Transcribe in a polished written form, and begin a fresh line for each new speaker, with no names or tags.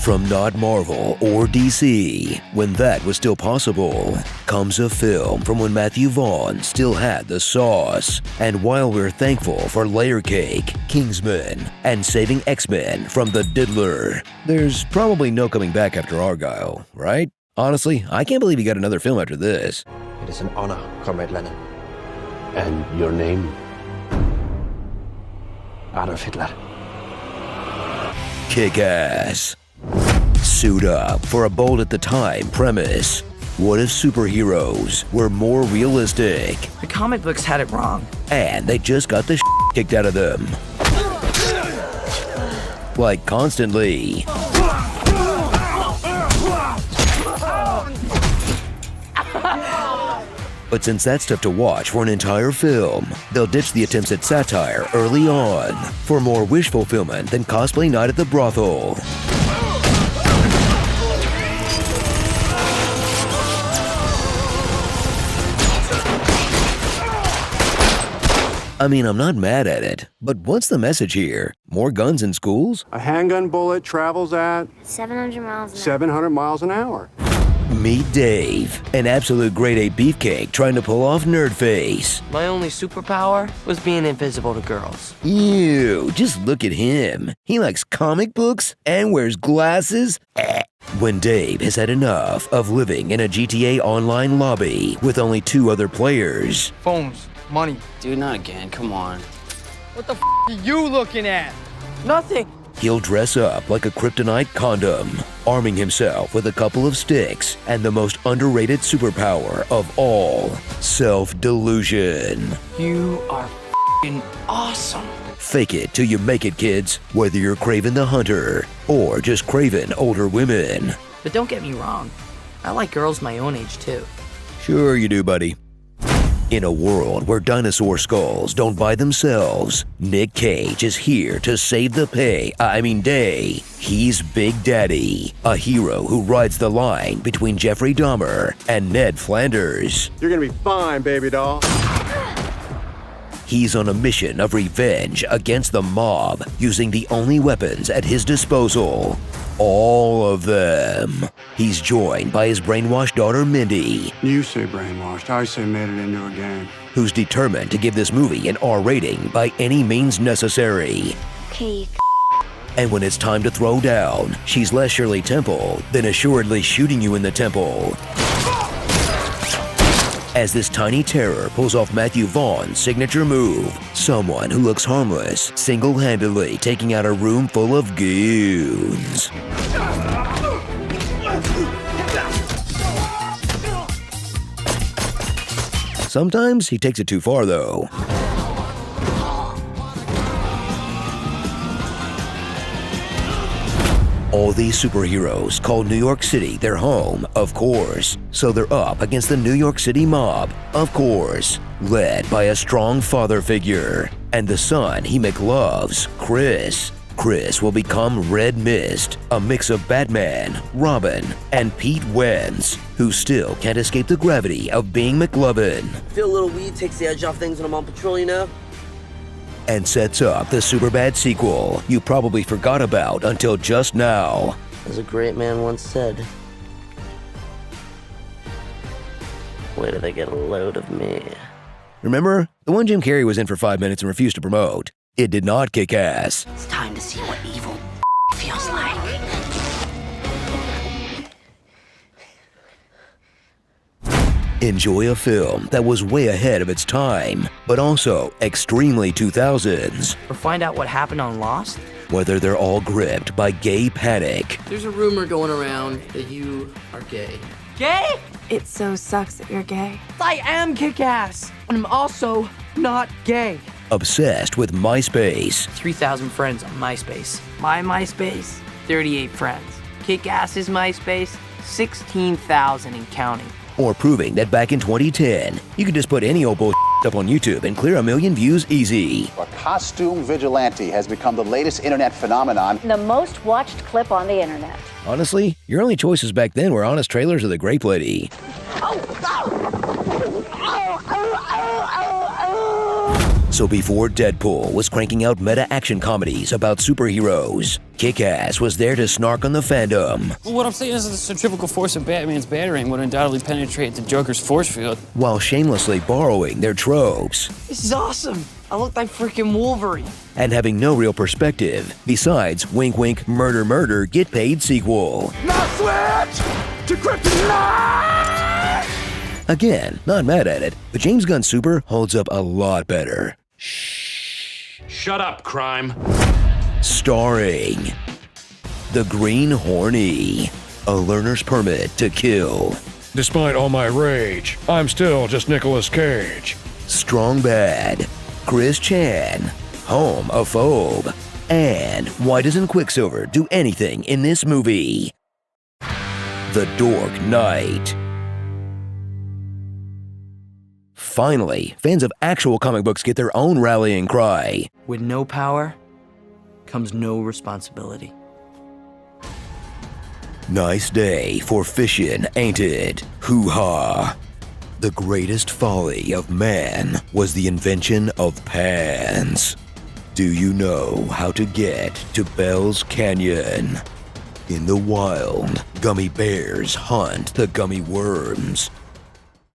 From not Marvel or DC, when that was still possible, comes a film from when Matthew Vaughn still had the sauce. And while we're thankful for Layer Cake, Kingsman, and saving X-Men from the Diddler, there's probably no coming back after Argyle, right? Honestly, I can't believe he got another film after this.
It is an honor, Comrade Lennon. And your name? Adolf Hitler.
Kick-ass. Suit up for a bold at the time premise. What if superheroes were more realistic?
The comic books had it wrong.
And they just got the kicked out of them. Like constantly. But since that's tough to watch for an entire film, they'll ditch the attempts at satire early on for more wish fulfillment than cosplay night at the brothel. I mean, I'm not mad at it, but what's the message here? More guns in schools?
A handgun bullet travels at
700 miles an hour.
700 miles an hour.
Meet Dave, an absolute grade A beefcake trying to pull off nerd face.
My only superpower was being invisible to girls.
Ew, just look at him. He likes comic books and wears glasses. When Dave has had enough of living in a GTA Online lobby with only 2 other players.
Phones, money.
Dude, not again, come on.
What the are you looking at?
Nothing.
He'll dress up like a kryptonite condom, arming himself with a couple of sticks and the most underrated superpower of all, self-delusion.
You are f***ing awesome.
Fake it till you make it, kids, whether you're Kraven the Hunter or just craving older women.
But don't get me wrong. I like girls my own age, too.
Sure you do, buddy. In a world where dinosaur skulls don't buy themselves, Nick Cage is here to save the day. He's Big Daddy, a hero who rides the line between Jeffrey Dahmer and Ned Flanders.
You're gonna be fine, baby doll.
He's on a mission of revenge against the mob, using the only weapons at his disposal. All of them. He's joined by his brainwashed daughter, Mindy.
You say brainwashed, I say made it into a game.
Who's determined to give this movie an R rating by any means necessary.
Okay.
And when it's time to throw down, she's less Shirley Temple than assuredly shooting you in the temple. As this tiny terror pulls off Matthew Vaughn's signature move, someone who looks harmless, single-handedly taking out a room full of goons. Sometimes he takes it too far, though. All these superheroes call New York City their home, of course, so they're up against the New York City mob, of course, led by a strong father figure, and the son he McLoves, Chris. Chris will become Red Mist, a mix of Batman, Robin, and Pete Wentz, who still can't escape the gravity of being McLovin.
Feel a little weed takes the edge off things when I'm on patrol, you know?
And sets up the Superbad sequel you probably forgot about until just now.
As a great man once said, wait till they get a load of me.
Remember? The one Jim Carrey was in for 5 minutes and refused to promote. It did not kick ass.
It's time to see what evil feels like.
Enjoy a film that was way ahead of its time, but also extremely 2000s.
Or find out what happened on Lost?
Whether they're all gripped by gay panic.
There's a rumor going around that you are gay.
Gay?
It so sucks that you're gay.
I am kick-ass. And I'm also not gay.
Obsessed with MySpace.
3,000 friends on MySpace. My MySpace, 38 friends. Kick-ass's MySpace, 16,000 and counting.
Or proving that back in 2010, you could just put any old bullshit up on YouTube and clear 1 million views easy.
A costume vigilante has become the latest internet phenomenon.
The most watched clip on the internet.
Honestly, your only choices back then were honest trailers or the Grape Lady. So before Deadpool was cranking out meta action comedies about superheroes, Kick-Ass was there to snark on the fandom.
Well, what I'm saying is the centrifugal force of Batman's battering would undoubtedly penetrate the Joker's force field.
While shamelessly borrowing their tropes.
This is awesome. I look like freaking Wolverine.
And having no real perspective, besides Wink Wink Murder Murder Get Paid sequel.
Now switch to kryptonite!
Again, not mad at it, but James Gunn's Super holds up a lot better.
Shut up, crime.
Starring the Green Horny, a learner's permit to kill.
Despite all my rage, I'm still just Nicolas Cage.
Strong Bad, Chris Chan, homophobe, and why doesn't Quicksilver do anything in this movie? The Dork Knight. Finally, fans of actual comic books get their own rallying cry.
With no power comes no responsibility.
Nice day for fishing, ain't it? Hoo-ha. The greatest folly of man was the invention of pans. Do you know how to get to Bell's Canyon? In the wild, gummy bears hunt the gummy worms.